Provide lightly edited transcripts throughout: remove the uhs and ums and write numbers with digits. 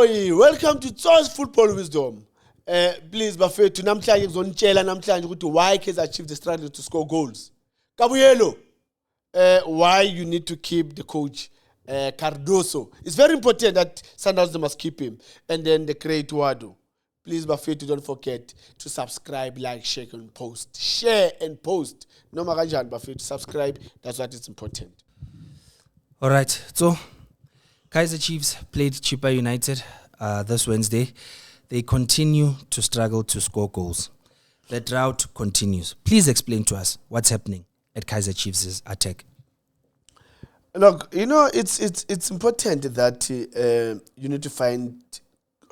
boy, welcome to Tso's Football Wisdom. Please, bafethu namhlanje ngizonitshela namhlanje ukuthi why Kaizer Chiefs they struggle to score goals. Kabuyelo, why you need to keep the coach Cardoso. It's very important that Sundowns must keep him. And then the great Wado. Please, bafethu, don't forget to subscribe, like, share, and post. Share and post. No maganjan, bafethu, subscribe. That's what is important. All right, so Kaizer Chiefs played Chippa United this Wednesday. They continue to struggle to score goals. The drought continues. Please explain to us what's happening at Kaizer Chiefs' attack. Look, you know, it's important that you need to find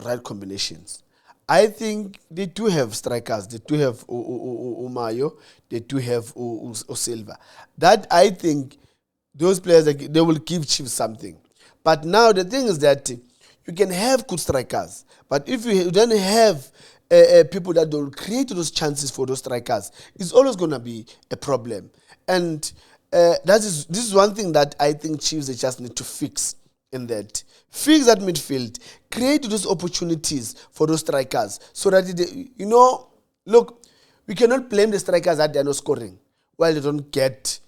right combinations. I think they do have strikers. They do have Umayo. They do have Silva. That, I think, those players, they will give Chiefs something. But now the thing is that you can have good strikers, but if you don't have people that will create those chances for those strikers, it's always going to be a problem. And this is one thing that I think Chiefs, they just need to fix in that. Fix that midfield. Create those opportunities for those strikers so that, look, we cannot blame the strikers that they are not scoring while they don't get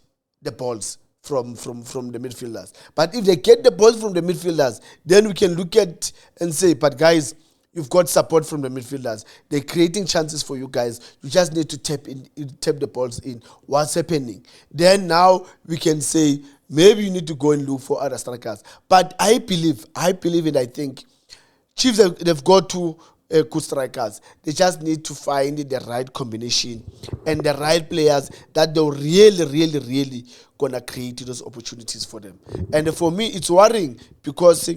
the balls from the midfielders. But if they get the balls from the midfielders, then we can look at and say, but guys, you've got support from the midfielders. They're creating chances for you guys. You just need to tap the balls in. What's happening? Then now we can say, maybe you need to go and look for other strikers. But I believe and I think Chiefs, they've got two good strikers. They just need to find the right combination and the right players that they're really gonna create those opportunities for them. And for me, it's worrying because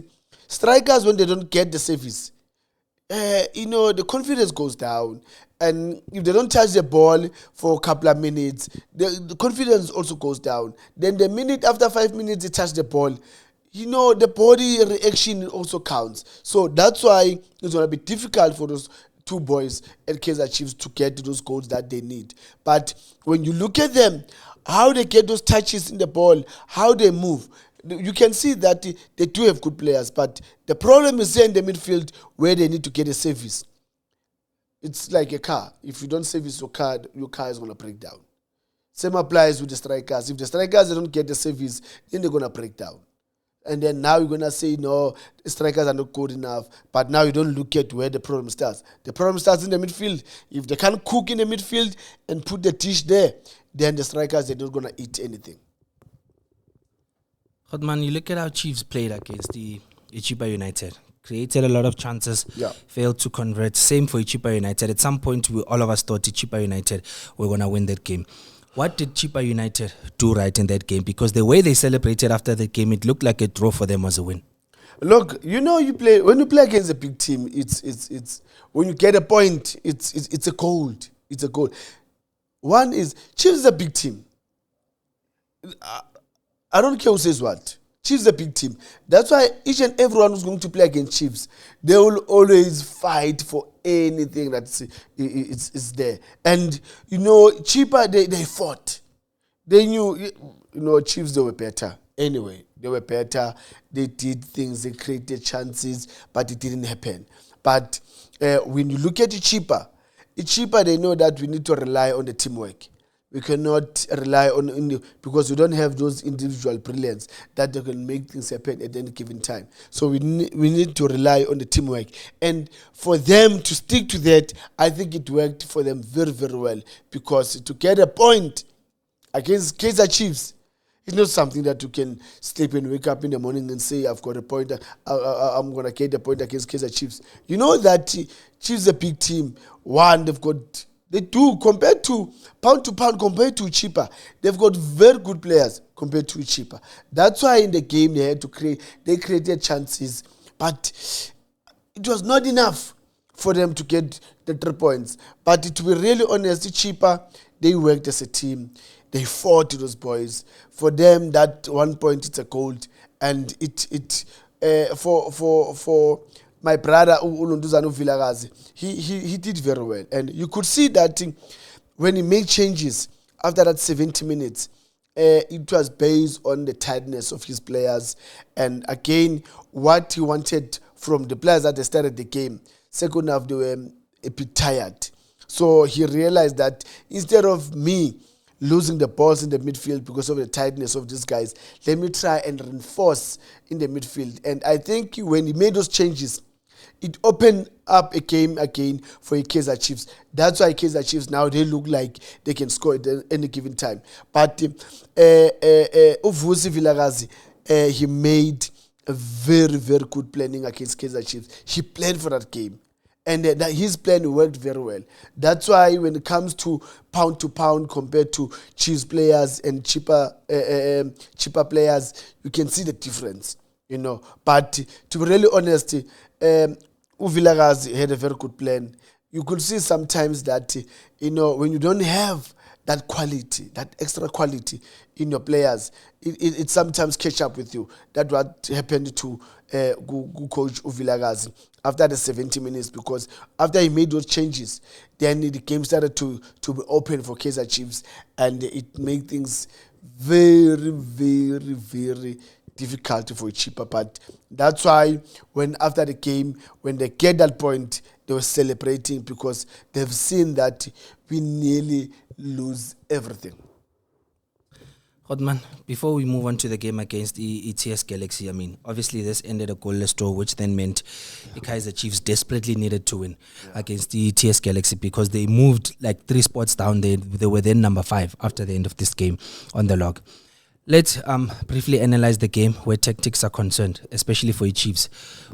strikers, when they don't get the service, the confidence goes down. And if they don't touch the ball for a couple of minutes, the confidence also goes down. Then the minute after 5 minutes they touch the ball, the body reaction also counts. So that's why it's going to be difficult for those two boys at Kaizer Chiefs to get those goals that they need. But when you look at them, how they get those touches in the ball, how they move, you can see that they do have good players. But the problem is there in the midfield where they need to get a service. It's like a car. If you don't service your car is going to break down. Same applies with the strikers. If the strikers, they don't get the service, then they're going to break down. And then now you're going to say, no, the strikers are not good enough. But now you don't look at where the problem starts. The problem starts in the midfield. If they can't cook in the midfield and put the dish there, then the strikers, they're not going to eat anything. Hotman, you look at how Chiefs played against the Chippa United. Created a lot of chances, failed to convert. Same for Chippa United. At some point, all of us thought Chippa United were going to win that game. What did Chippa United do right in that game? Because the way they celebrated after the game, it looked like a draw for them as a win. Look, when you play against a big team, it's when you get a point, it's a goal. It's a goal. One is Chiefs is a big team. I don't care who says what. Chiefs is a big team. That's why each and everyone who's going to play against Chiefs, they will always fight for anything that is there. And, Chippa, they fought. They knew, Chiefs, they were better. Anyway, they were better. They did things. They created chances, but it didn't happen. But when you look at Chippa, they know that we need to rely on the teamwork. We cannot rely on because we don't have those individual brilliance that they can make things happen at any given time. So we need to rely on the teamwork. And for them to stick to that, I think it worked for them very, very well. Because to get a point against Kaizer Chiefs, it's not something that you can sleep and wake up in the morning and say, I've got a point, I'm going to get a point against Kaizer Chiefs. You know that Chiefs is a big team. One, they do, compared to pound, compared to Chippa. They've got very good players compared to Chippa. That's why in the game they created chances. But it was not enough for them to get the 3 points. But to be really honest, Chippa, they worked as a team. They fought those boys. For them, that 1 point, it's a gold. And for my brother Ulunduzano Vilagazi, he did very well. And you could see that when he made changes after that 70 minutes, it was based on the tiredness of his players. And again, what he wanted from the players that they started the game. Second half, they were a bit tired. So he realized that instead of me losing the balls in the midfield because of the tiredness of these guys, let me try and reinforce in the midfield. And I think when he made those changes, it opened up a game again for Kaizer Chiefs. That's why Kaizer Chiefs now, they look like they can score at any given time. But Uvusi Vilakazi, he made a very, very good planning against Kaizer Chiefs. He planned for that game. And that his plan worked very well. That's why when it comes to pound compared to Chiefs players and cheaper players, you can see the difference, you know. But to be really honest, Uvilakazi had a very good plan. You could see sometimes that, you know, when you don't have that quality, that extra quality in your players, it sometimes catch up with you. That's what happened to Coach Uvilakazi after the 70 minutes, because after he made those changes, then the game started to be open for Kaizer Chiefs, and it made things very, very, very difficult for a cheaper. But that's why when after the game, when they get that point, they were celebrating because they've seen that we nearly lose everything. Hodman, before we move on to the game against the ETS Galaxy, I mean, obviously this ended a goalless draw, which then meant the Kaizer Chiefs desperately needed to win against the ETS Galaxy because they moved like 3 spots down. They were then number 5 after the end of this game on the log. Let's briefly analyze the game where tactics are concerned, especially for the Chiefs.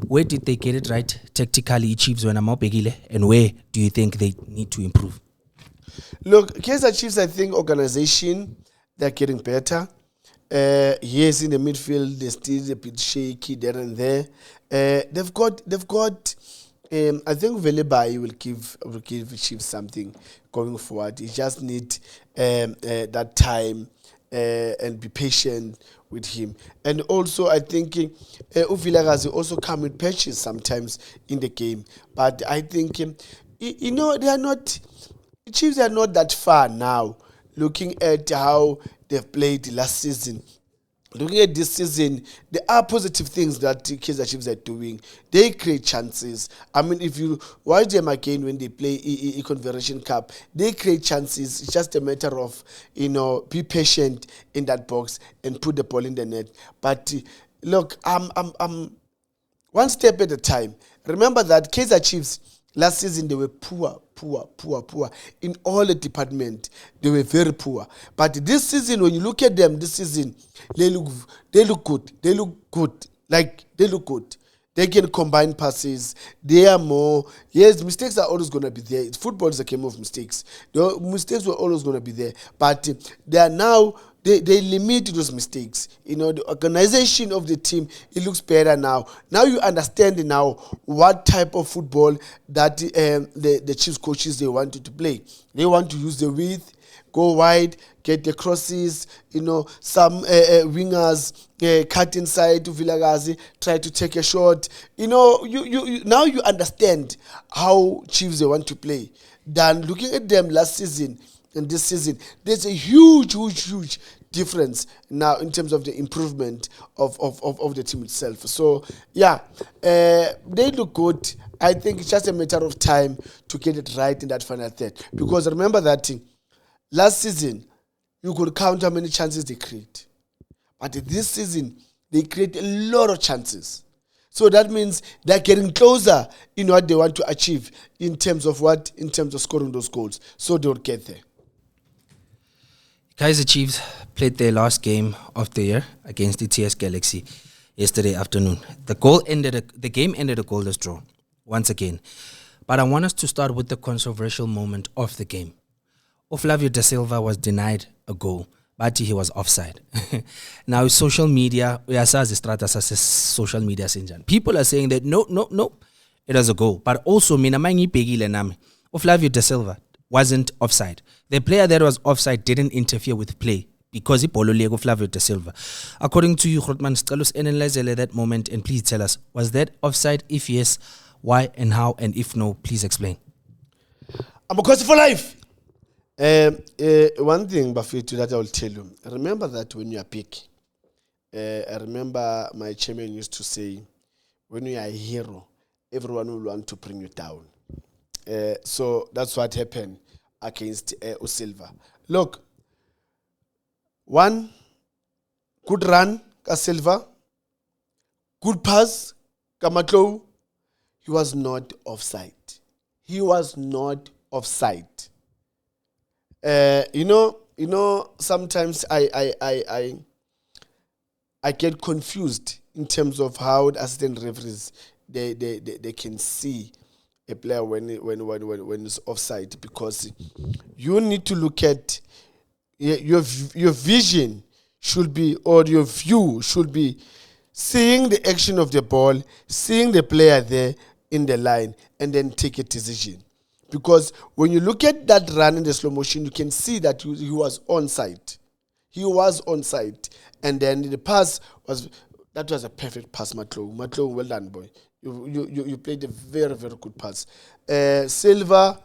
Where did they get it right tactically, Chiefs, when I'm and where do you think they need to improve? Look, Kaizer Chiefs, I think organization, they're getting better. Yes, in the midfield, they're still a bit shaky there and there. They've got. I think Velebai will give Chiefs something going forward. He just need that time and be patient with him. And also, I think Uvilakazi also come with patches sometimes in the game. But I think you know, Chiefs are not that far now. Looking at how they've played last season, looking at this season, there are positive things that Kaizer Chiefs are doing. They create chances. I mean, if you watch them again when they play Confederation Cup, they create chances. It's just a matter of, you know, be patient in that box and put the ball in the net. But look, I'm one step at a time. Remember that Kaizer Chiefs last season, they were poor. In all the department, they were very poor. But this season, when you look at them, this season, they look good. They look good. They can combine passes. They are more. Yes, mistakes are always going to be there. Football is a game of mistakes. The mistakes were always going to be there. But they are now, they limit those mistakes. You know, the organization of the team, it looks better now. Now you understand now what type of football that the Chiefs coaches, they wanted to play. They want to use the width, go wide, get the crosses, you know, some wingers cut inside to Vilakazi, try to take a shot. You know, you now you understand how Chiefs they want to play. Than looking at them last season and this season, there's a huge difference now in terms of the improvement of the team itself. So, yeah, they look good. I think it's just a matter of time to get it right in that final third. Because remember that last season, you could count how many chances they create. But this season, they create a lot of chances. So that means they're getting closer in what they want to achieve in terms of what? In terms of scoring those goals. So they'll get there. Kaizer Chiefs played their last game of the year against the TS Galaxy yesterday afternoon. The game ended a goalless draw once again. But I want us to start with the controversial moment of the game. Oflavio Da Silva was denied a goal, but he was offside. Now, social media, social media, people are saying that no, it was a goal. But also, Oflavio Da Silva wasn't offside. The player that was offside didn't interfere with play because he Lego Flavio Da Silva. According to you, Grootman, analyze that moment and please tell us, was that offside? If yes, why and how? And if no, please explain. I'm a coach for life. One thing, Bafito, that I will tell you. Remember that when you are big, I remember my chairman used to say, when you are a hero, everyone will want to bring you down. So that's what happened against Silva. Look, one good run, Silva, good pass, Kamatlo. He was not offside. He was not offside. Sometimes I get confused in terms of how the assistant referees they can see a player when it's offside, because you need to look at your vision should be, or your view should be, seeing the action of the ball, seeing the player there in the line, and then take a decision. Because when you look at that run in the slow motion, you can see that he was onside. He was onside. And then the pass was a perfect pass, Matlo. Matlo, well done, boy. You played a very, very good pass. Silva,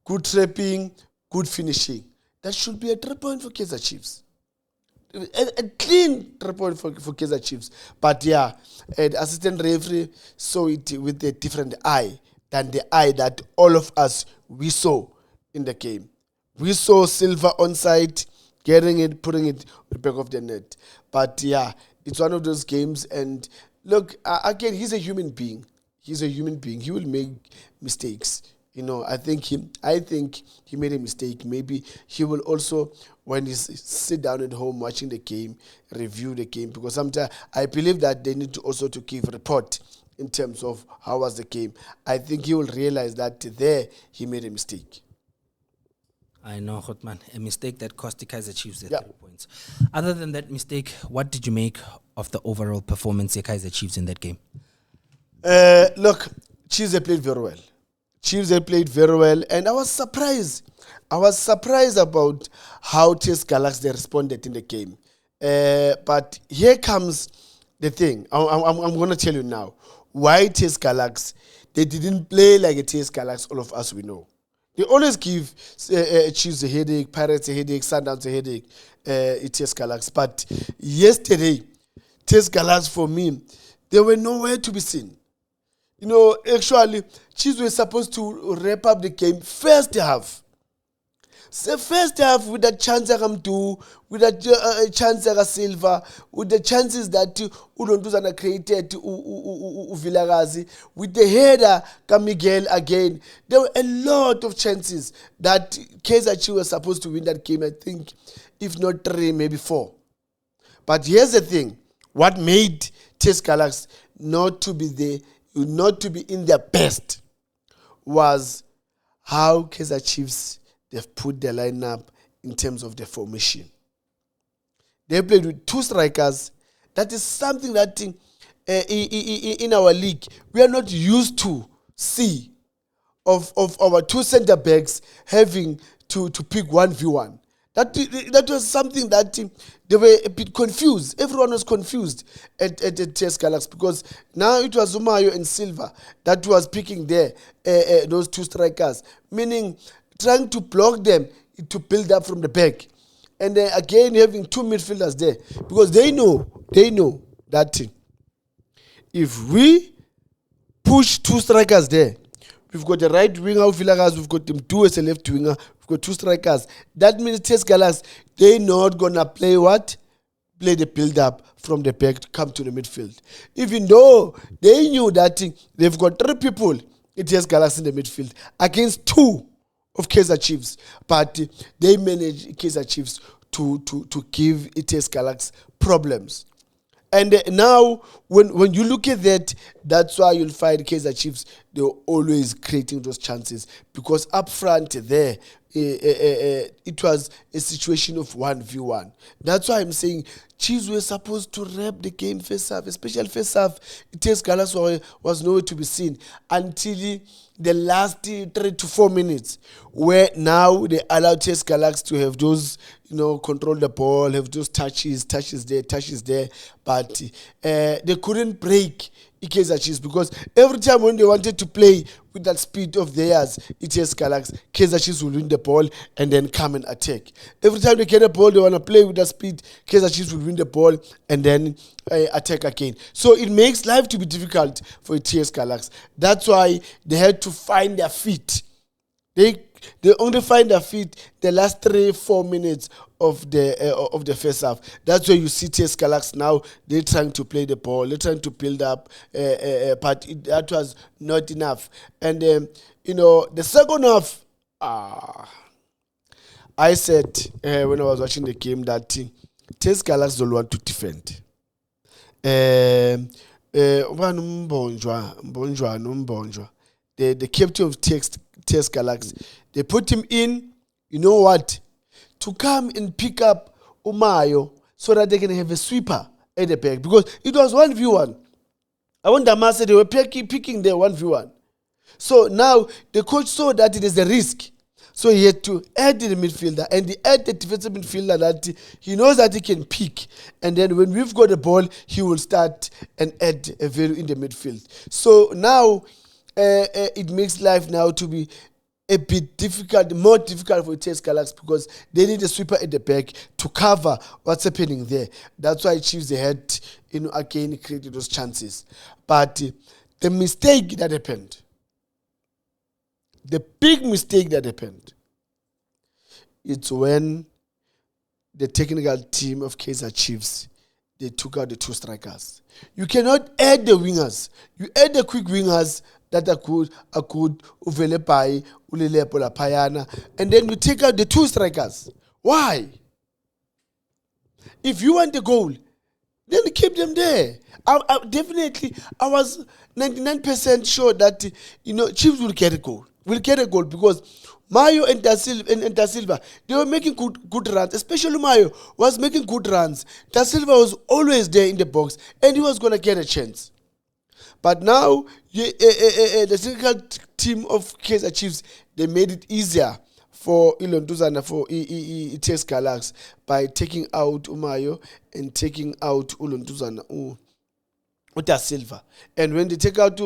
good trapping, good finishing. That should be a 3 point for Kaizer Chiefs. A clean 3 point for Kaizer Chiefs. But yeah, the assistant referee saw it with a different eye than the eye that all of us we saw in the game. We saw Silva onside, getting it, putting it on the back of the net. But yeah, it's one of those games. And look, again, he's a human being. He's a human being. He will make mistakes. I think he made a mistake. Maybe he will also, when he sit down at home watching the game, review the game, because sometimes I believe that they need to also to give a report in terms of how was the game. I think he will realize that there he made a mistake. I know, Hotman, a mistake that cost the Kaizer Chiefs the 3 points. Other than that mistake, what did you make of the overall performance of Kaizer Chiefs in that game? Look, Chiefs, they played very well. And I was surprised. About how TS Galaxy responded in the game. But here comes the thing. I'm going to tell you now. Why TS Galaxy? They didn't play like a TS Galaxy, all of us we know. They always give Chiefs a headache, Pirates a headache, Sundowns a headache, TS Galaxy. But yesterday, TS Galaxy, for me, they were nowhere to be seen. Actually, Chiefs were supposed to wrap up the game first half. So first half, with the chance with the chance Silva, with the chances that Udonduzana created Villarreal, with the header Miguel again, there were a lot of chances that Kaizer Chiefs were supposed to win that game. I think, if not 3, maybe 4. But here's the thing: what made TS Galaxy not to be in their best was how Kaizer Chiefs, they've put their lineup in terms of the formation. They played with 2 strikers. That is something that in our league we are not used to see, of our 2 center backs having to pick 1v1. That was something that they were a bit confused. Everyone was confused at TS Galaxy, because now it was Umayo and Silva that was picking there those 2 strikers, meaning trying to block them to build up from the back. And then again having 2 midfielders there, because they know that if we push 2 strikers there, we've got the right winger of Villarreal, we've got them 2 as a left winger, we've got 2 strikers. That means TS Galaxy, they're not gonna play what? Play the build-up from the back to come to the midfield. Even though they knew that they've got 3 people in TS Galaxy in the midfield against 2 of Kaizer Chiefs, but they managed Kaizer Chiefs to give TS Galaxy problems. And now, when you look at that, that's why you'll find Kaizer Chiefs, they're always creating those chances, because up front there, it was a situation of 1v1. That's why I'm saying Chiefs were supposed to wrap the game first half, especially first half. TS Galaxy was nowhere to be seen until the last 3 to 4 minutes, where now they allowed TS Galaxy to have those, control the ball, have those touches there, but they couldn't break Kaizer Chiefs, because every time when they wanted to play with that speed of theirs, ETS Galaxy, Kaizer Chiefs will win the ball and then come and attack. Every time they get a ball, they want to play with that speed. Kaizer Chiefs will win the ball and then attack again. So it makes life to be difficult for ETS Galaxy. That's why they had to find their feet. They only find their feet the last 3-4 minutes of the first half. That's where you see TS Galaxy now. They're trying to play the ball. They're trying to build up, but that was not enough. And the second half, I said when I was watching the game that TS Galaxy don't want to defend. The captain of TS Galaxy, they put him in, you know what, to come and pick up Umayo so that they can have a sweeper at the back, because it was 1v1. I want Damase, they were picking their 1v1. So now the coach saw that it is a risk. So he had to add the midfielder, and he add the defensive midfielder that he knows that he can pick. And then when we've got the ball, he will start and add a value in the midfield. So now it makes life now to be a bit difficult, more difficult for TS Galaxy, because they need a sweeper at the back to cover what's happening there. That's why Chiefs, they had, again created those chances. But the mistake that happened, the big mistake that happened, it's when the technical team of Kaizer Chiefs, they took out the 2 strikers. You cannot add the wingers. You add the quick wingers that are good, Uvelepai, Ulilepo, Payana, and then you take out the 2 strikers. Why? If you want the goal, then keep them there. I was 99% sure that Chiefs will get a goal. Because Mayo and Da Silva, they were making good runs. Especially Mayo was making good runs. Da Silva was always there in the box, and he was going to get a chance. But now, the technical team of Kaizer Chiefs, they made it easier for Ilontuzana, for ETS Galaxy, by taking out Umayo and taking out Ulontuzana, Da Silva. And when they take out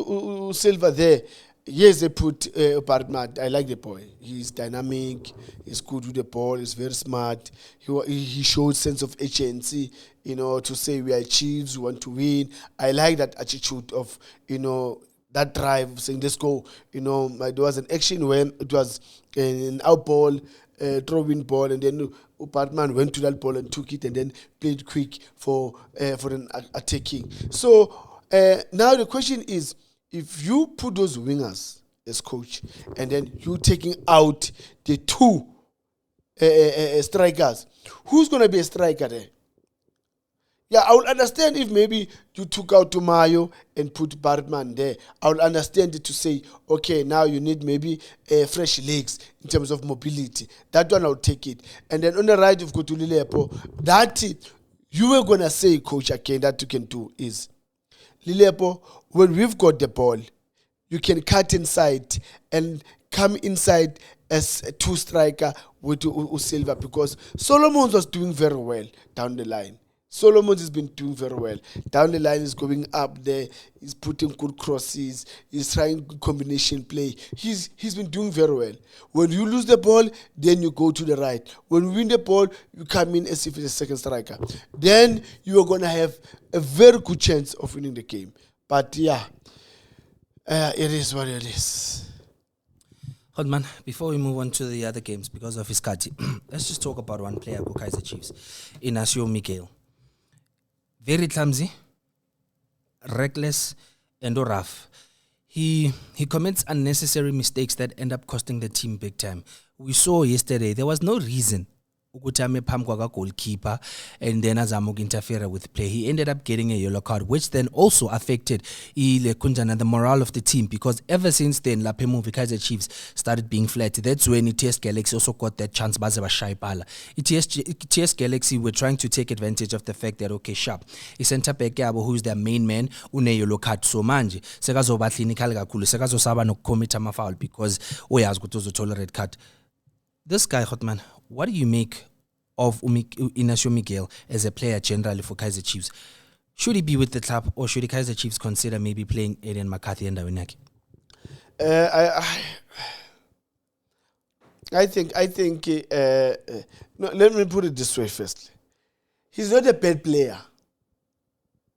Silva there, yes, they put Bartman. I like the boy. He's dynamic. He's good with the ball. He's very smart. He shows sense of agency, to say we are Chiefs, we want to win. I like that attitude of, that drive, saying let's go. There was an action when it was an out ball, throw-in ball, and then Bartman went to that ball and took it and then played quick for an attacking. So now the question is, if you put those wingers as coach, and then you taking out the 2 strikers, who's going to be a striker there? Yeah, I would understand if maybe you took out Tumayo and put Bartman there. I would understand it to say, okay, now you need maybe fresh legs in terms of mobility. That one, I'll take it. And then on the right, you've got Lilepo. That you were going to say, coach, again, that you can do is, Lilepo, when we've got the ball, you can cut inside and come inside as a 2 striker with Silva, because Solomon was doing very well down the line. Solomon has been doing very well. Down the line, is going up there. He's putting good crosses. He's trying combination play. He's been doing very well. When you lose the ball, then you go to the right. When you win the ball, you come in as if it's a second striker. Then you are going to have a very good chance of winning the game. But yeah, it is what it is. Hodman, before we move on to the other games, because of his Kati, let's just talk about one player for Kaizer Chiefs, Inacio Miguel. Very clumsy, reckless, and rough. He commits unnecessary mistakes that end up costing the team big time. We saw yesterday there was no reason ukutame phambi goalkeeper and then azama interfere with play. He ended up getting a yellow card, which then also affected the morale of the team, because ever since then lapho Kaizer Chiefs started being flat. That's when TS Galaxy also got that chance baze bashaya ibhala. TS Galaxy were trying to take advantage of the fact that okay, sharp center back yabo, who's their main man, une yellow card, so manje sekazoba clinical kakhulu, sekazosaba nokucommit ama-foul because uyazi ukuthi uzothola red card. This guy, Hotman, what do you make of Inacio Miguel as a player generally for Kaizer Chiefs? Should he be with the club, or should Kaizer Chiefs consider maybe playing Aiden McCarthy and Dawinaki? I think. No, let me put it this way. Firstly, he's not a bad player.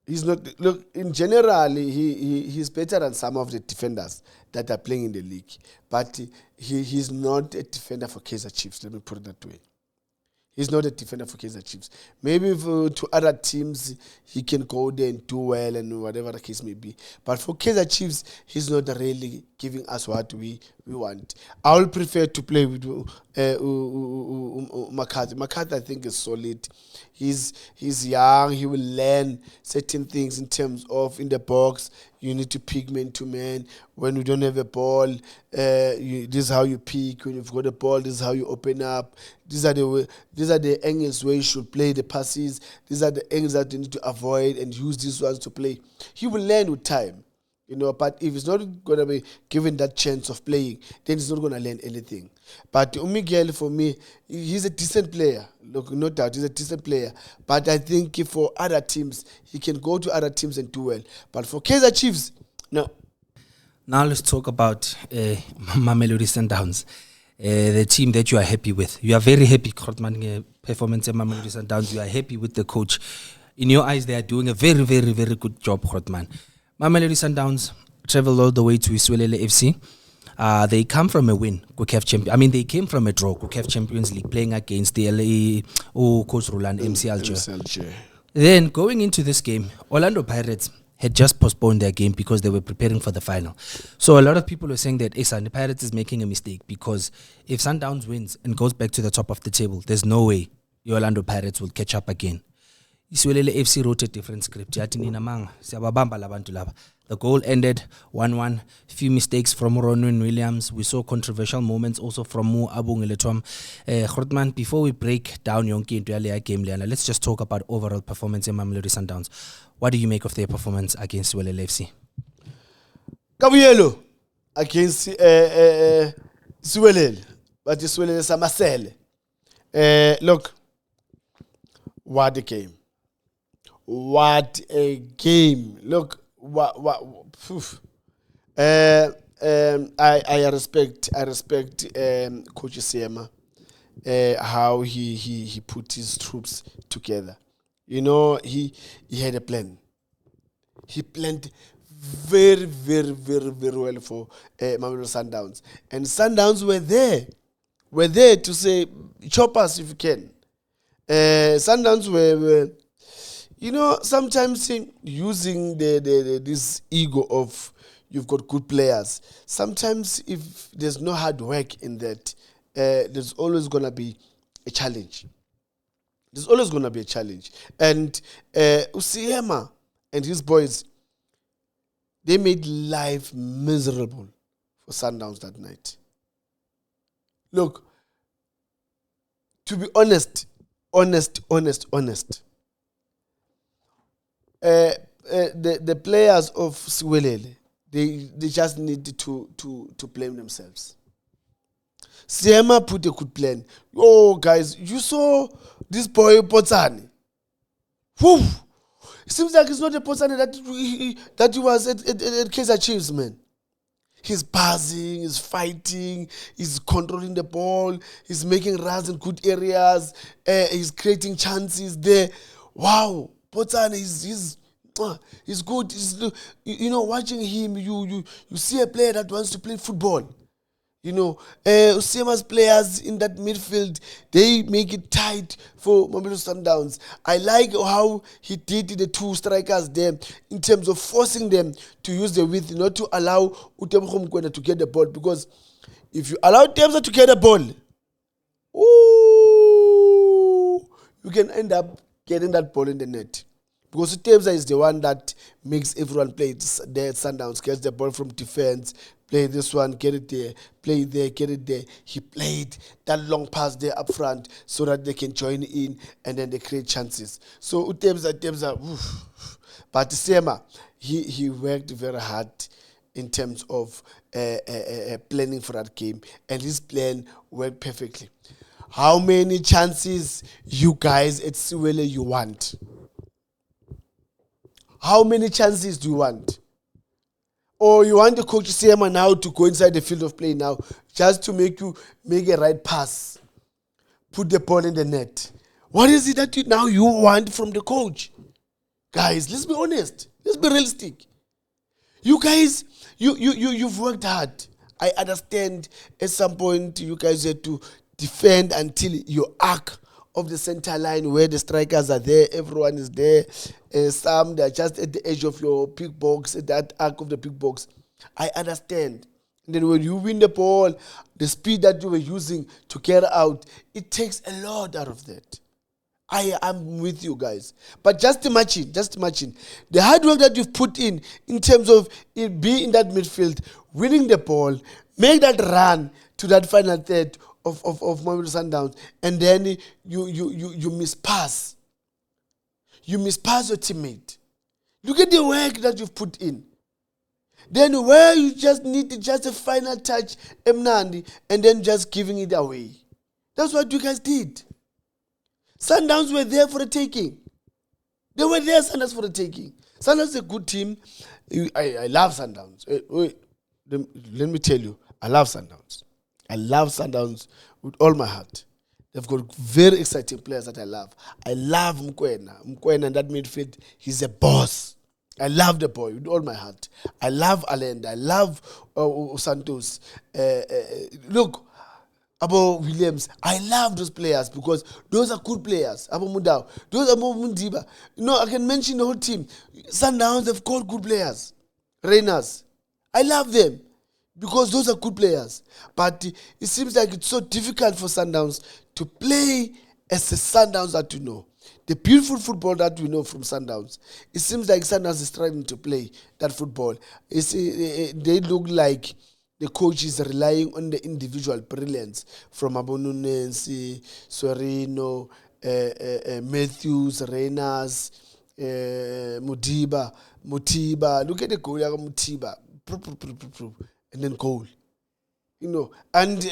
He's not. Look, in general, he's better than some of the defenders that are playing in the league. But he's not a defender for Kaizer Chiefs. Let me put it that way. He's not a defender for Kaizer Chiefs. Maybe to other teams, he can go there and do well and whatever the case may be. But for Kaizer Chiefs, he's not really giving us what we want. I will prefer to play with McCarthy. McCarthy, I think, is solid. He's young. He will learn certain things in terms of in the box. You need to pick man to man. When you don't have a ball, this is how you pick. When you've got a ball, this is how you open up. These are the angles where you should play the passes. These are the angles that you need to avoid and use these ones to play. He will learn with time. But if he's not going to be given that chance of playing, then he's not going to learn anything. But Miguel, for me, he's a decent player. Look, no doubt, he's a decent player. But I think for other teams, he can go to other teams and do well. But for Kaizer Chiefs, no. Now let's talk about Mamelodi Sundowns, the team that you are happy with. You are very happy, Grootman, performance at Mamelodi Sundowns. You are happy with the coach. In your eyes, they are doing a very, very, very good job, Grootman. Mamelodi Sundowns traveled all the way to Iswelele FC. They come from a win, they came from a draw, COCAF Champions League, playing against the LA Coach Roland MC Alger. Then going into this game, Orlando Pirates had just postponed their game because they were preparing for the final. So a lot of people were saying that the Pirates is making a mistake because if Sundowns wins and goes back to the top of the table, there's no way the Orlando Pirates will catch up again. Iswelele FC wrote a different script. The goal ended 1-1. Few mistakes from Ronwen Williams. We saw controversial moments also from Mu Abungeletom. Grootman, before we break down Yonki into the game, let's just talk about overall performance in Mamelodi Sundowns. What do you make of their performance against Iswelele FC? Kabuyelo against Iswelele, but Iswelele Samasele. Look, what a game. What a game. Look, I respect Coach Siema, how he put his troops together. He had a plan. He planned very, very, very, very well for Mamelodi Sundowns. And Sundowns were there to say, chop us if you can. Sundowns were sometimes using this ego of you've got good players. Sometimes if there's no hard work in that, there's always going to be a challenge. There's always going to be a challenge. And Usiema and his boys, they made life miserable for Sundowns that night. Look, to be honest, the players of Siwelele, they just need to blame themselves. Siema put a good plan. Oh, guys, you saw this boy Potsani. Whew! It seems like it's not a Potsani that he was at Kaizer Chiefs, man. He's passing, he's fighting, he's controlling the ball, he's making runs in good areas, he's creating chances there. Wow! Potsani is good. Watching him, you see a player that wants to play football. Siema's players in that midfield, they make it tight for Mamelodi Sundowns. I like how he did the two strikers there in terms of forcing them to use the width, not to allow Utebro Mkwena to get the ball. Because if you allow Tebza to get the ball, you can end up getting that ball in the net. Because Tebza is the one that makes everyone play there. Sundowns gets the ball from defense, play this one, get it there, play there, get it there. He played that long pass there up front so that they can join in and then they create chances. So Tebza, but Siema, he worked very hard in terms of planning for that game, and his plan worked perfectly. How many chances you guys at Siwele you want? How many chances do you want? Or you want the coach CMA now to go inside the field of play now, just to make you make a right pass, put the ball in the net. What is it that you want from the coach? Guys, let's be honest. Let's be realistic. You guys, you've worked hard. I understand at some point you guys had to defend until your arc of the center line where the strikers are there, everyone is there. Some they're just at the edge of your big box, at that arc of the big box. I understand. And then when you win the ball, the speed that you were using to get out, it takes a lot out of that. I am with you guys. But just imagine, the hard work that you've put in terms of it being in that midfield, winning the ball, make that run to that final third of Mamelodi Sundowns, and then you mispass. You mispass your teammate. Look at the work that you've put in. Then where you just need just a final touch, Mnandi, and then just giving it away. That's what you guys did. Sundowns were there for the taking. They were there, Sundowns, for the taking. Sundowns is a good team. I love Sundowns. Let me tell you, I love Sundowns. I love Sundowns with all my heart. They've got very exciting players that I love. I love Mkwena. Mkwena in that midfield, he's a boss. I love the boy with all my heart. I love Allende. I love Santos. Look, Abo Williams, I love those players because those are good players. Abo Mudau, those are Mundiba. I can mention the whole team. Sundowns have got good players. Reyners, I love them because those are good players. But it seems like it's so difficult for Sundowns to play as the Sundowns that you know. The beautiful football that we know from Sundowns. It seems like Sundowns is trying to play that football. They look like the coach is relying on the individual brilliance from Abonunensi, Sorino, Matthews, Reyners, Mutiba. Look at the goal, Mutiba. And then goal. And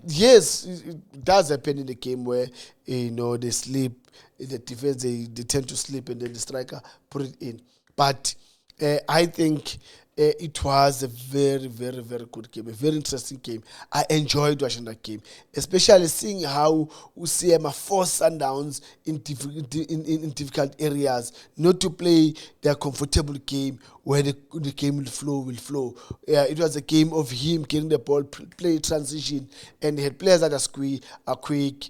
yes, it does happen in the game where, they sleep, the defense, they tend to sleep, and then the striker put it in. But I think it was a very, very, very good game, a very interesting game. I enjoyed watching that game, especially seeing how UCM forced Sundowns in difficult areas, not to play their comfortable game where the game will flow. It was a game of him getting the ball, play transition, and he had players that are quick,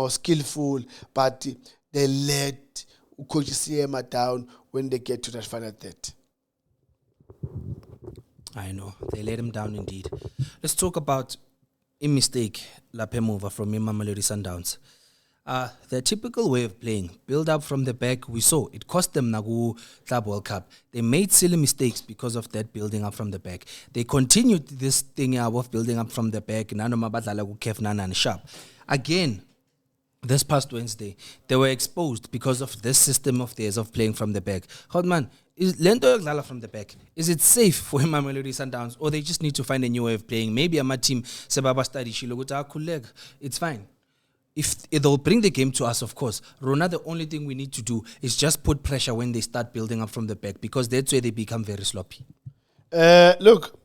skillful, but they let Coach UCM down when they get to that final third. I know. They let him down indeed. Let's talk about a mistake, Lapemova from Mamelodi Sundowns. Their typical way of playing, build up from the back, we saw. It cost them Nagu Club World Cup. They made silly mistakes because of that building up from the back. They continued this thing of building up from the back. And Sharp. Again, this past Wednesday, they were exposed because of this system of theirs of playing from the back. Hodman, is Lento Yagdala from the back? Is it safe for Mamelodi Sundowns, or they just need to find a new way of playing? Maybe my team, Sebaba Stadi, Shiloguta, it's fine. If they'll bring the game to us, of course. Rona, the only thing we need to do is just put pressure when they start building up from the back, because that's where they become very sloppy. Look,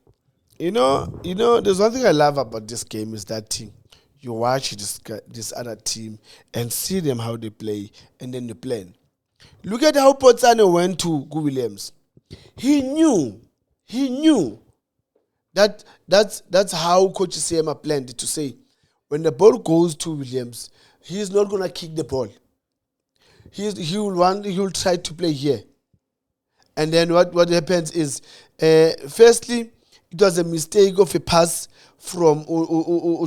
there's one thing I love about this game is that you watch this other team and see them how they play, and then you plan. Look at how Potsane went to Gu Williams. He knew that's how Coach Sema planned it, to say when the ball goes to Williams, he's not gonna kick the ball. He will try to play here. And then what happens is, firstly, it was a mistake of a pass from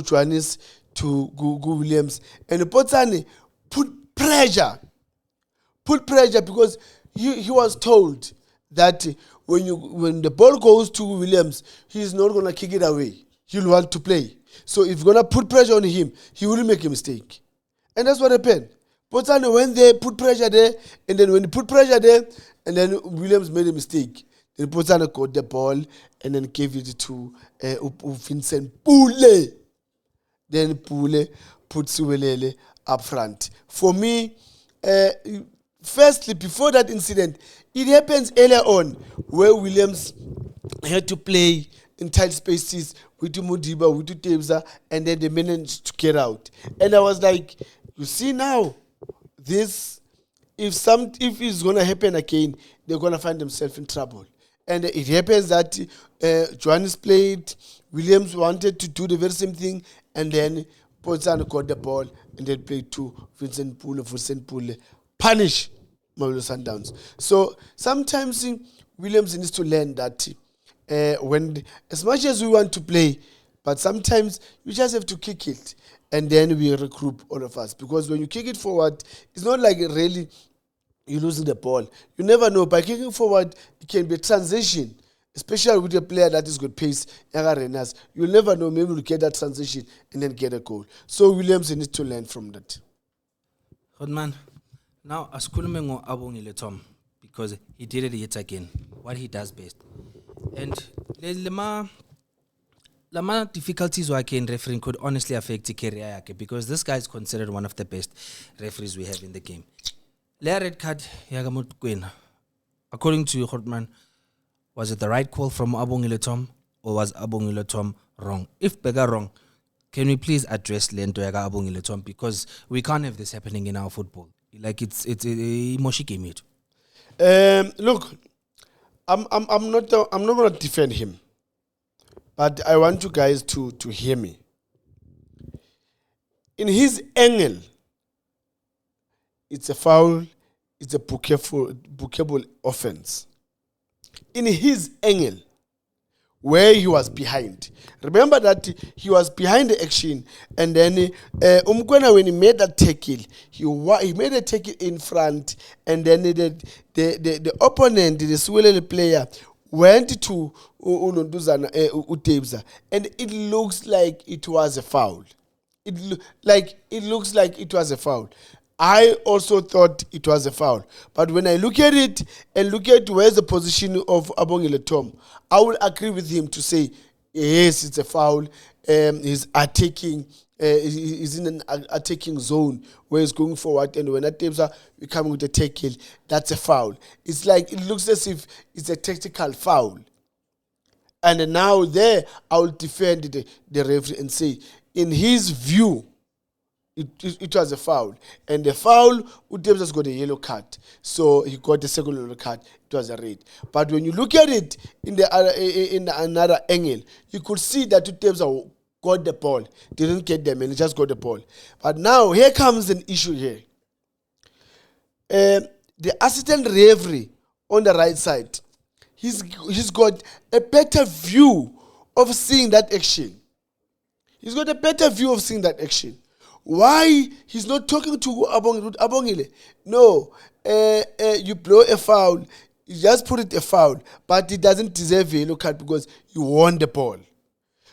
Johannes to Gu Williams, and Potsane put pressure because he was told that when the ball goes to Williams, he's not gonna kick it away. He'll want to play. So if you're gonna put pressure on him, he will make a mistake, and that's what happened. Potsane went there, put pressure there, and then when he put pressure there, and then Williams made a mistake. Then Potsane got the ball and then gave it to Vincent Pule. Then Pule put Siwelele up front. For me, firstly, before that incident, it happens earlier on where Williams had to play in tight spaces with Modiba, with Tebza, and then they managed to get out. And I was like, you see now, this, if it's gonna happen again, they're gonna find themselves in trouble. And it happens that Johannes played, Williams wanted to do the very same thing, and then Potsdam got the ball and then played to Vincent Pule, punish Mamelodi Sundowns. So sometimes Williams needs to learn that when, as much as we want to play, but sometimes you just have to kick it, and then we regroup, all of us. Because when you kick it forward, it's not like really you're losing the ball. You never know. By kicking forward, it can be a transition, especially with a player that is good pace, Renas. You'll never know. Maybe we'll get that transition and then get a goal. So Williams needs to learn from that. Hodman, now Askulumengo Abongile Tom, because he did it yet again, what he does best. And Lama difficulties why in refereeing could honestly affect his career, because this guy is considered one of the best referees we have in the game. Lea red card, Yagamut Queen. According to Hortman, was it the right call from Abongile Tom, or was Abongile Tom wrong? If Bega wrong, can we please address Lento Yaga Abongile Tom, because we can't have this happening in our football. Like it's a moshi game. Look, I'm not going to defend him, but I want you guys to hear me. In his angle, it's a foul, it's a bookable offense. In his angle, where he was behind. Remember that he was behind the action, and then Umkwena, when he made that tackle, he made a tackle in front, and then the opponent, the Swilele player, went to Utebza, and it looks like it was a foul. It looks like it was a foul. I also thought it was a foul. But when I look at it and look at where's the position of Abongile Tom, I will agree with him to say, yes, it's a foul. He's attacking. He's in an attacking zone where he's going forward. And when that teams are coming with a tackle, that's a foul. It's like, it looks as if it's a tactical foul. And now there, I will defend the referee and say, in his view, it was a foul. And the foul, Utebs has got a yellow card. So he got the second yellow card. It was a red. But when you look at it in another angle, you could see that Utebs got the ball. Didn't get them, and he just got the ball. But now, here comes an issue here. The assistant referee on the right side, he's got a better view of seeing that action. He's got a better view of seeing that action. Why he's not talking to Abongile? No, you blow a foul, you just put it a foul, but it doesn't deserve a yellow card because you won the ball.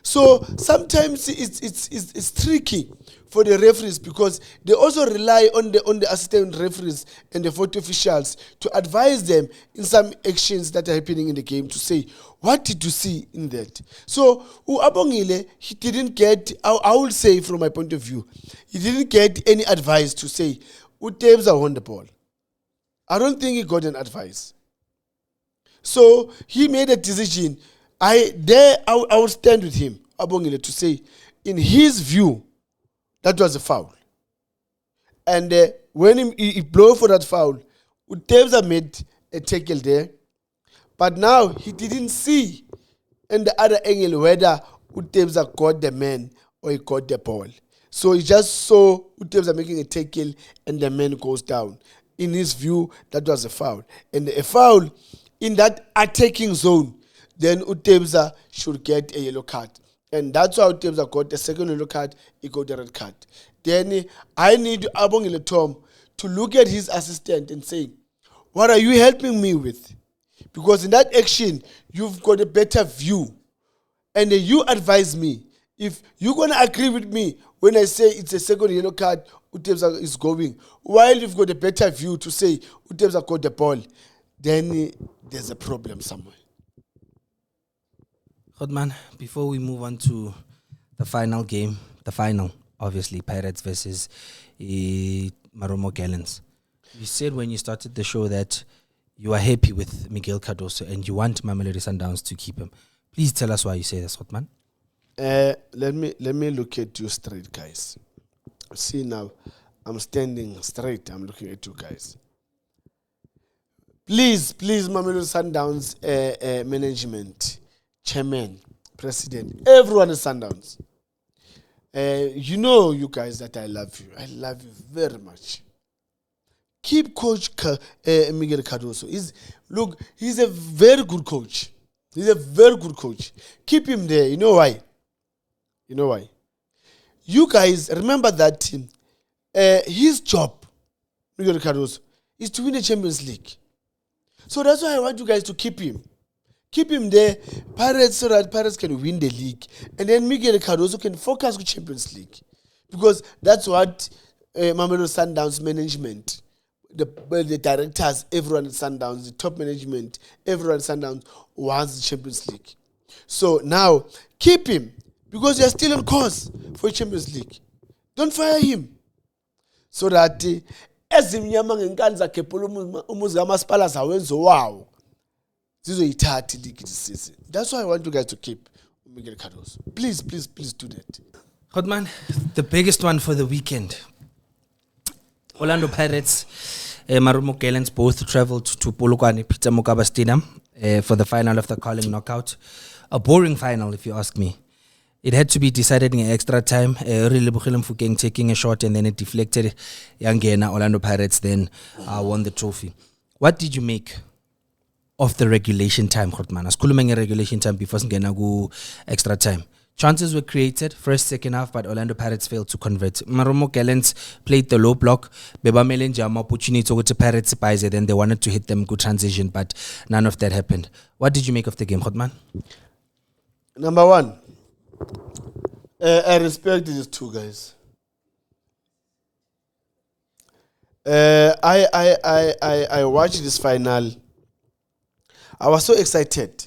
So sometimes it's tricky for the referees because they also rely on the assistant referees and the photo officials to advise them in some actions that are happening in the game to say, what did you see in that? So Abongile, he didn't get, I will say from my point of view, he didn't get any advice to say, Utebza won the ball. I don't think he got an advice. So he made a decision. I will stand with him, Abongile, to say, in his view, that was a foul. And when he blew for that foul, Utebza made a tackle there. But now he didn't see in the other angle whether Utebza got the man or he got the ball. So he just saw Utebza making a tackle and the man goes down. In his view, that was a foul. And a foul in that attacking zone, then Utebza should get a yellow card. And that's how Utebza got the second yellow card, he got the red card. Then I need Abongile Tom to look at his assistant and say, what are you helping me with? Because in that action, you've got a better view. And you advise me. If you're going to agree with me when I say it's a second yellow card, Utebza is going, while you've got a better view to say Utebza got the ball, then there's a problem somewhere. Hodman, before we move on to the final game, obviously, Pirates versus Marumo Gallants. You said when you started the show that you are happy with Miguel Cardoso and you want Mamelodi Sundowns to keep him. Please tell us why you say this, Hotman. Let me look at you straight, guys. See now, I'm standing straight. I'm looking at you guys. Please, Mamelodi Sundowns management, chairman, president, everyone is Sundowns. You know, you guys, that I love you. I love you very much. Keep Coach Miguel Cardoso. He's a very good coach. He's a very good coach. Keep him there. You know why? You guys remember that his job, Miguel Cardoso, is to win the Champions League. So that's why I want you guys to keep him. Keep him there, Pirates, so that Pirates can win the league. And then Miguel Cardoso can focus on Champions League. Because that's what Mamelodi Sundowns management, the directors, everyone at Sundowns, the top management, everyone at Sundowns wants the Champions League. So now, keep him. Because you're still on course for Champions League. Don't fire him. So that ezimnyama ngenkani zakhe phela umuzi kamasipala zawenza wow. Zizoyithatha league this season. That's why I want you guys to keep Miguel Cardoso. Please do that. Hotman, the biggest one for the weekend. Orlando Pirates, Marumo Gallants both traveled to Polokwane Peter Mokaba Stadium for the final of the Carling Knockout. A boring final, if you ask me. It had to be decided in extra time. Relebogile Mofokeng taking a shot and then it deflected. Yangena Orlando Pirates then won the trophy. What did you make of the regulation time, Hotman? As kulumenge regulation time before singena go extra time. Chances were created first, second half, but Orlando Pirates failed to convert. Marumo Gallants played the low block. Beba Melenja opportunity to go to Pirates Paize, then they wanted to hit them good transition, but none of that happened. What did you make of the game, Hotman? Number one, I respect these two guys. I watched this final. I was so excited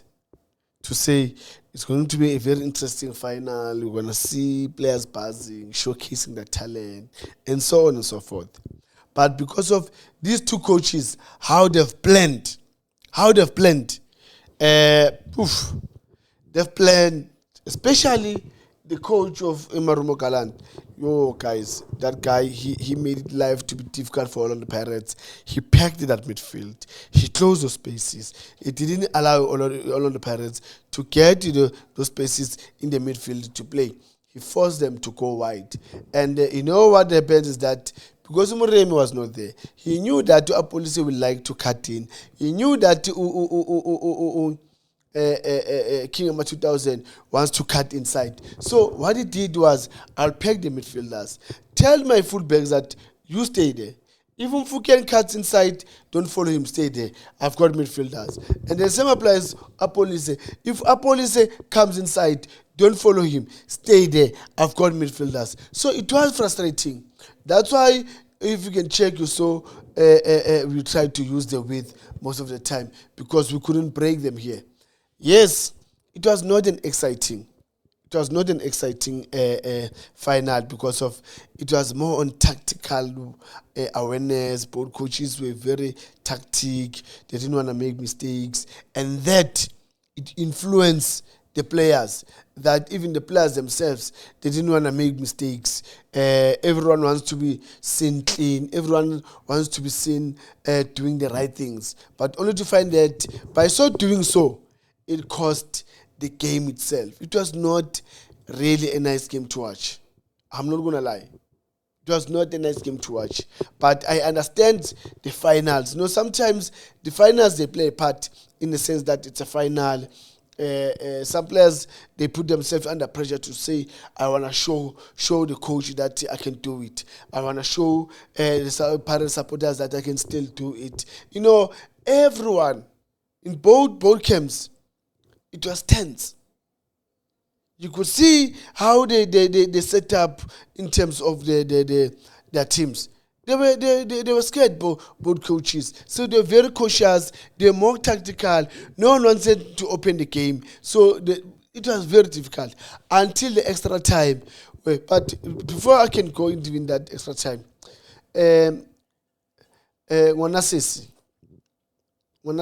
to say it's going to be a very interesting final. We're going to see players buzzing, showcasing their talent, and so on and so forth. But because of these two coaches, how they've planned, they've planned, especially the coach of Marumo Gallant. Yo, guys, that guy, he made life to be difficult for Orlando Pirates. He packed it at midfield. He closed those spaces. It didn't allow Orlando Pirates to get to those spaces in the midfield to play. He forced them to go wide. And you know what happened is that because Umuremi was not there, he knew that Apolise would like to cut in. He knew that King Ama 2000 wants to cut inside. So what he did was, I'll peg the midfielders. Tell my fullbacks that you stay there. Even Fuken cuts inside, don't follow him, stay there. I've got midfielders. And the same applies Apolise. If Apolise comes inside, don't follow him, stay there. I've got midfielders. So it was frustrating. That's why, if you can check, you saw we tried to use the width most of the time because we couldn't break them here. Yes, it was not an exciting final because of it was more on tactical awareness. Both coaches were very tactic. They didn't want to make mistakes, and that it influenced the players. That even the players themselves, they didn't want to make mistakes. Everyone wants to be seen clean. Everyone wants to be seen doing the right things, but only to find that by doing so, it cost the game itself. It was not really a nice game to watch. I'm not going to lie. It was not a nice game to watch. But I understand the finals. You know, sometimes the finals, they play a part in the sense that it's a final. Some players, they put themselves under pressure to say, I want to show the coach that I can do it. I want to show the parent supporters that I can still do it. You know, everyone in both camps, it was tense. You could see how they set up in terms of their teams. They were scared, both coaches. So they were very cautious. They were more tactical. No one wanted to open the game. So it was very difficult until the extra time. But before I can go into that extra time, Ngonasesi when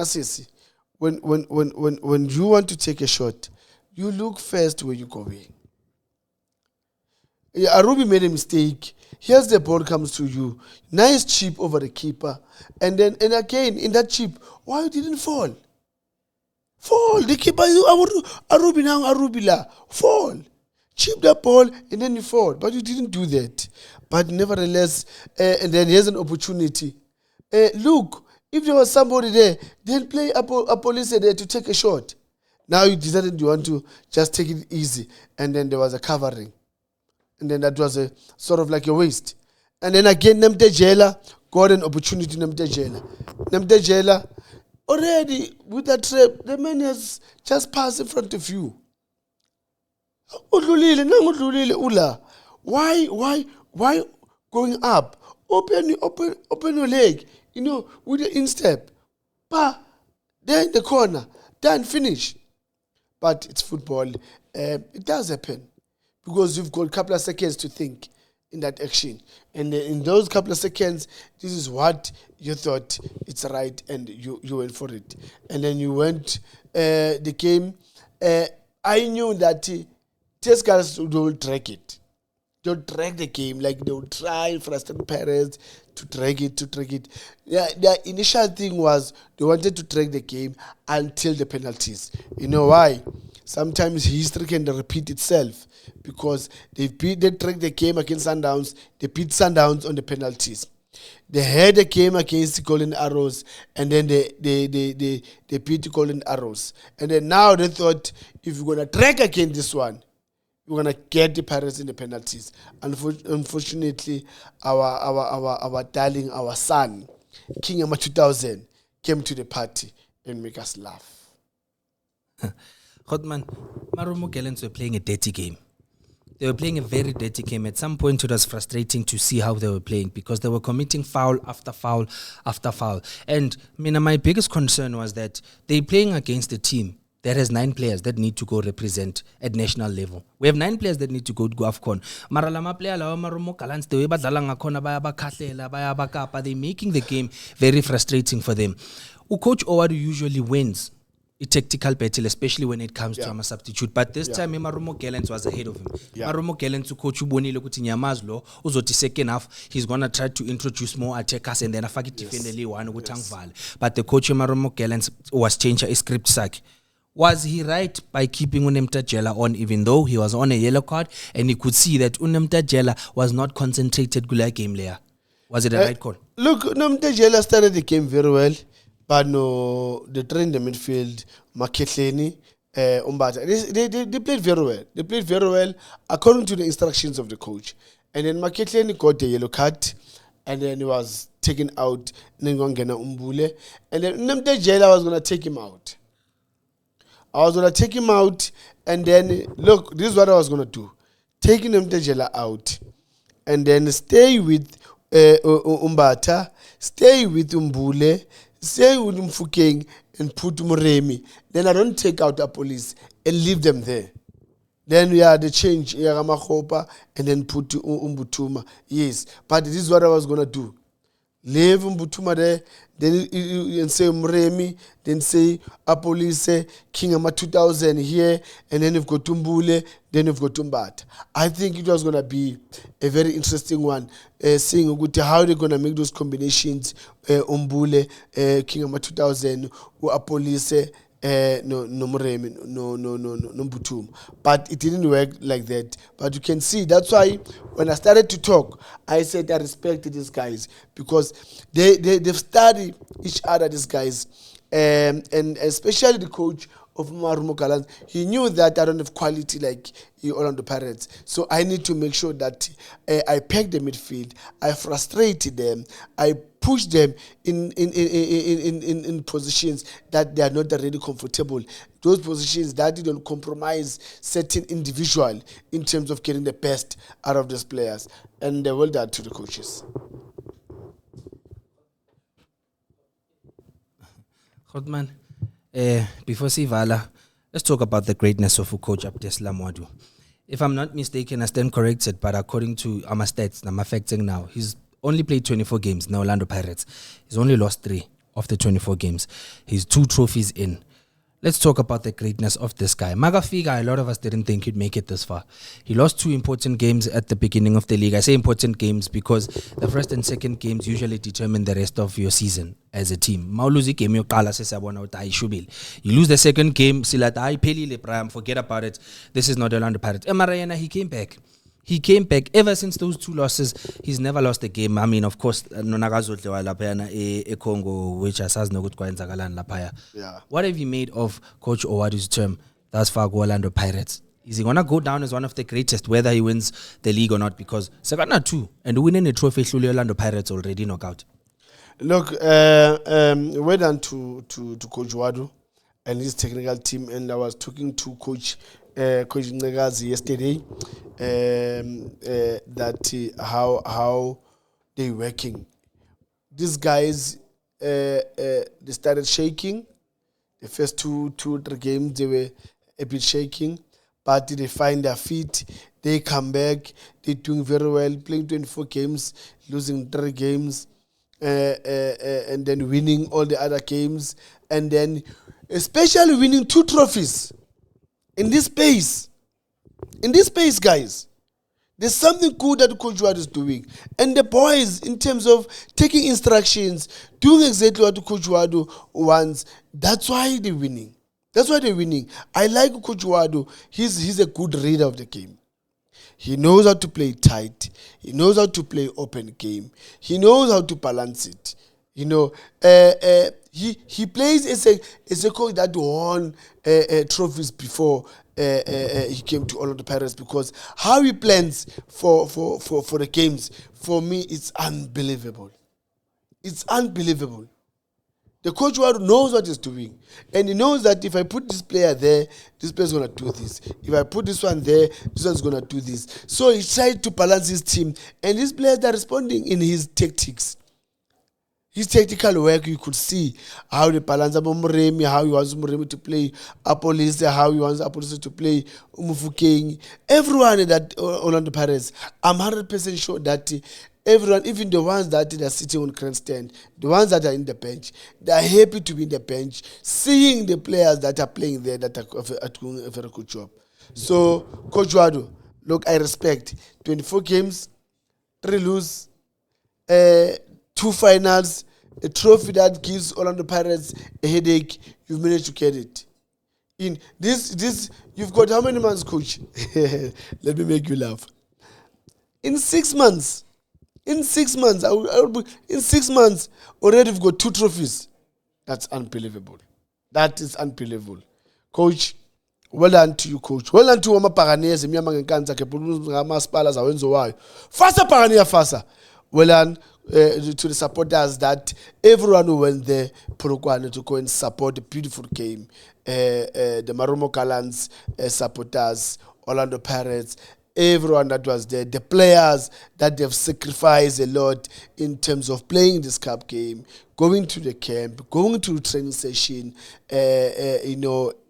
you want to take a shot, you look first where you're going. Yeah, Arubi made a mistake. Here's the ball comes to you. Nice chip over the keeper. And again, in that chip, why you didn't fall? Fall. The keeper, Arubi now, Arubi la. Fall. Chip that ball and then you fall. But you didn't do that. But nevertheless, and then here's an opportunity. Look, if there was somebody there, then play a police there to take a shot. Now you decided you want to just take it easy. And then there was a covering. And then that was a sort of like a waste. And then again, Namtejela got an opportunity. Namtejela, already with that trap, the man has just passed in front of you. Why going up? Open your leg, with the instep. There in the corner, then finish. But it's football. It does happen. Because you've got a couple of seconds to think in that action. And in those couple of seconds, this is what you thought it's right, and you went for it. And then you went the game. I knew that these guys will drag it. They'll drag the game. Like they'll try and frustrate parents to drag it. Yeah, their initial thing was they wanted to drag the game until the penalties. You know why? Sometimes history can repeat itself because they dragged the game against Sundowns. They beat Sundowns on the penalties. They had a game against the Golden Arrows, and then they beat the Golden Arrows. And then now they thought, if you're gonna drag again this one, you're gonna get the Pirates in the penalties. Unfortunately, our darling, our son, King Ama 2000, came to the party and make us laugh. Hotman, Marumo Gallants were playing a dirty game. They were playing a very dirty game. At some point, it was frustrating to see how they were playing because they were committing foul after foul after foul. And my biggest concern was that they're playing against a team that has 9 players that need to go represent at national level. We have 9 players that need to go AFCON. Maralama player la Marumo Gallants the way badlala ngakona baya bakhathela baya bakapa. They're making the game very frustrating for them. Coach Owadu usually wins a tactical battle, especially when it comes to a substitute. But this time, Marumo Gallants was ahead of him. Marumo Gallants, coach Ubonile kuti Nyamazlo, uzoti second half, he's gonna try to introduce more attackers and then afaki defendele one utangval. But the coach Marumo Gallants was changing a script sack. Was he right by keeping Unemtajela on, even though he was on a yellow card and he could see that Unemtajela was not concentrated gula game layer? Was it a right call? Look, Unemtajela started the game very well. But no, they trained the midfield, Maketleni, Umbata. They played very well. They played very well according to the instructions of the coach. And then Maketleni got the yellow card, and then he was taken out. Ngongena Umbule, and then Namtejela was gonna take him out. I was gonna take him out, and then look, this is what I was gonna do: taking Namtejela out, and then stay with Umbata, stay with Umbule. Say with Mfukeng and put Muremi, then I don't take out the police and leave them there. Then we had the change, Yagamakopa, and then put Umbutuma. Yes, but this is what I was gonna do. Leave Umbutuma there, then and say Muremi, then say Apolise, King Ama 2000 here, and then you've got Tumbule, then you've got Tumbat. I think it was gonna be a very interesting one. Seeing how they're gonna make those combinations. Umbule, King Ama 2000, Apolise, no Muremi, no Mbutum. But it didn't work like that. But you can see that's why when I started to talk, I said I respect these guys because they've studied each other, these guys, and especially the coach of Marumo Gallants. He knew that I don't have quality like Orlando Pirates, so I need to make sure that I pack the midfield, I frustrated them, I push them in positions that they are not really comfortable. Those positions that don't compromise certain individual in terms of getting the best out of those players. And well done to the coaches. Hotman, before Sivala, let's talk about the greatness of Coach Abdeslam Wadu. If I'm not mistaken, I stand corrected, but according to our stats, I'm affecting now, he's only played 24 games in Orlando Pirates. He's only lost 3. of the 24 games. He's 2 trophies in. Let's talk about the greatness of this guy. Magafiga, a lot of us didn't think he'd make it this far. He lost 2 important games at the beginning of the league. I say important games because the first and second games usually determine the rest of your season as a team. You lose the second game, forget about it. This is not Orlando Pirates. Emarayana, he came back. He came back. Ever since those 2 losses, he's never lost a game. I mean, of course, Congo, which has no good lapaya. Yeah. What have you made of Coach Owadu's term thus far, Orlando Pirates? Is he gonna go down as one of the greatest, whether he wins the league or not? Because Sagana 2 and winning a trophy, Orlando Pirates already knockout. Look, well done to Coach Owadu and his technical team. And I was talking to Coach Nagazi yesterday that how they working. These guys they started shaking. The first 2-3 games they were a bit shaking, but they find their feet. They come back. They're doing very well, playing 24 games, losing 3 games, and then winning all the other games, and then especially winning 2 trophies. In this space, guys, there's something good that Coach Owadu is doing. And the boys, in terms of taking instructions, doing exactly what Coach Owadu wants, that's why they're winning. I like Coach Owadu. He's a good reader of the game. He knows how to play tight. He knows how to play open game. He knows how to balance it. You know, he plays as a coach that won trophies before he came to Orlando Pirates, because how he plans for the games, for me, it's unbelievable. It's unbelievable. The coach knows what he's doing, and he knows that if I put this player there, this player's gonna do this. If I put this one there, this one's gonna do this. So he tried to balance his team, and these players are responding in his tactics. His tactical work, you could see how the balance of Muremi, how he wants Muremi to play Apolise, how he wants Apolise to play Umufukeng. Everyone that Orlando Pirates, I'm 100% sure that everyone, even the ones that are sitting on grandstand, the ones that are in the bench, they are happy to be in the bench, seeing the players that are playing there that are doing a very good job. So, Coach Owadu, look, I respect 24 games, 3 lose, 2 finals, a trophy that gives Orlando Pirates a headache. You've managed to get it. In this, you've got how many months, Coach? Let me make you laugh. In 6 months, in 6 months, already you've got 2 trophies. That's unbelievable. That is unbelievable, Coach. Well done to you, Coach. Well done to Paganese. Faster Pagania, faster. Well done to the supporters that everyone who went there to go and support the beautiful game. The Marumo Gallants supporters, Orlando Pirates, everyone that was there, the players that they've sacrificed a lot in terms of playing this cup game, going to the camp, going to the training session,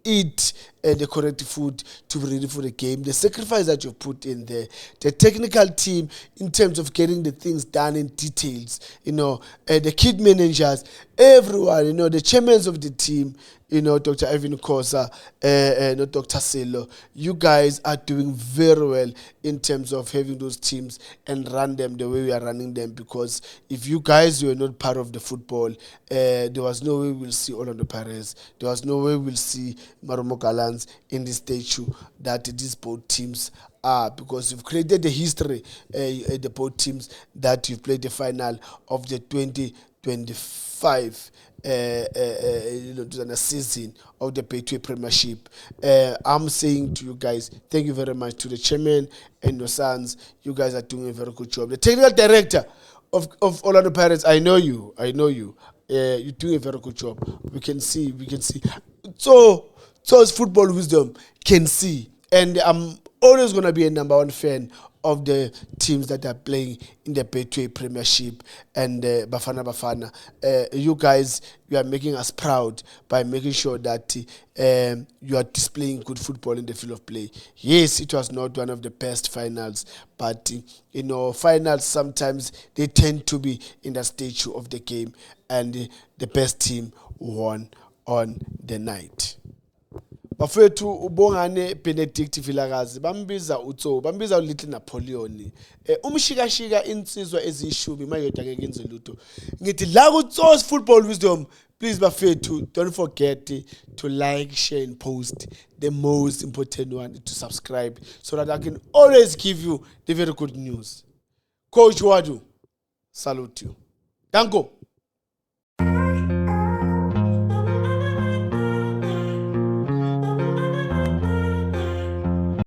eat the correct food to be ready for the game, the sacrifice that you've put in there, the technical team in terms of getting the things done in details, the kid managers, everyone, the chairmen of the team, Dr. Ivan Kosa, Dr. Selo, you guys are doing very well in terms of having those teams and run them the way we are running them, because if you guys were not part of the football, there was no way we'll see Orlando Pirates, there was no way we'll see Marumo Gallants in this statue that these both teams are, because you've created the history, the both teams that you've played the final of the 2025 season of the Betway Premiership. I'm saying to you guys, thank you very much to the chairman and your sons. You guys are doing a very good job. The technical director of Orlando Pirates, I know you. You're doing a very good job. We can see. So as football wisdom can see. And I'm always going to be a number 1 fan of the teams that are playing in the Betway Premiership and Bafana Bafana. You guys, you are making us proud by making sure that you are displaying good football in the field of play. Yes, it was not one of the best finals, but finals sometimes they tend to be in the stage of the game, and the best team won on the night. Bafethu ubongane Benedict Vilakazi bambiza utso bambiza uLittle Napoleon umshikashika insizwa ezishumi mayoda ngeke enze lutho ngithi la ku Tso's Football Wisdom. Please bafethu, don't forget to like, share and post. The most important one, to subscribe so that I can always give you the very good news. Coach Wadu, salute you. Danko.